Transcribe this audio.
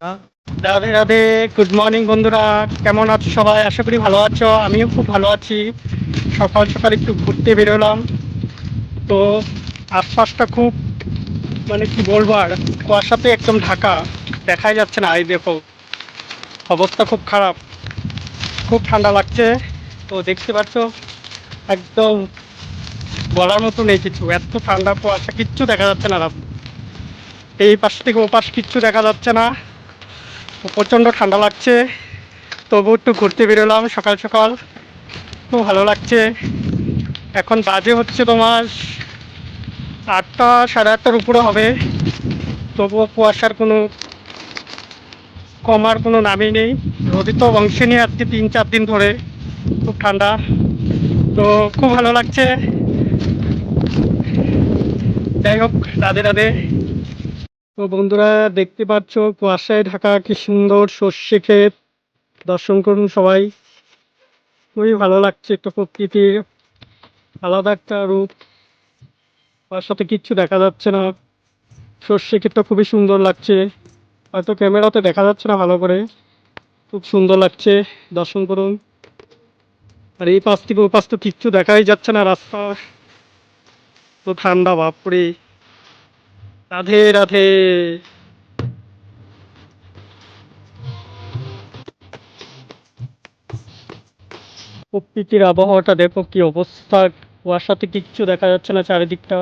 Radhe Radhe. Good morning বন্ধুরা, কেমন আছো সবাই? আশা করি ভালো আছো। আমিও খুব ভালো আছি। সকাল সকাল একটু ঘুরতে বেরোলাম। তো আশপাশটা খুব, মানে কি বলবো আর, কুয়াশাতে একদম ঢাকা, দেখাই যাচ্ছে না। এই দেখো, অবস্থা খুব খারাপ। খুব ঠান্ডা লাগছে। তো দেখতে পাচ্ছ, একদম বলার মতো নেই কিছু, এত ঠান্ডা, কুয়াশা, কিচ্ছু দেখা যাচ্ছে না। এই পাশ থেকে ও পাশ কিচ্ছু দেখা যাচ্ছে না। প্রচণ্ড ঠান্ডা লাগছে। তবু একটু ঘুরতে বেরোলাম সকাল সকাল, খুব ভালো লাগছে। এখন বাজে হচ্ছে তোমার 8টা, সাড়ে 8টার উপরে হবে। তবুও কুয়াশার কোনো কমার কোনো নামই নেই। রোদে তো অংশে নিয়ে আজকে 3-4 দিন ধরে খুব ঠান্ডা। তো খুব ভালো লাগছে। যাই হোক, রাধে রাধে। তো বন্ধুরা, দেখতে পাচ্ছ কুয়াশায় ঢাকা কি সুন্দর সর্ষে ক্ষেত। দর্শন করুন সবাই। খুবই ভালো লাগছে, একটা প্রকৃতির আলাদা একটা রূপ। তার সাথে কিচ্ছু দেখা যাচ্ছে না। সর্ষে ক্ষেতটা খুবই সুন্দর লাগছে। হয়তো ক্যামেরাতে দেখা যাচ্ছে না ভালো করে। খুব সুন্দর লাগছে, দর্শন করুন। আর এই পাশ থেকে ও পাশ তো কিচ্ছু দেখাই যাচ্ছে না, রাস্তা তো ঠান্ডা, বাপরে। রাধে রাধে। প্রকৃতির আবহাওয়াটা দেখো কি অবস্থা। কুয়াশাতে কিচ্ছু দেখা যাচ্ছে না চারিদিকটা।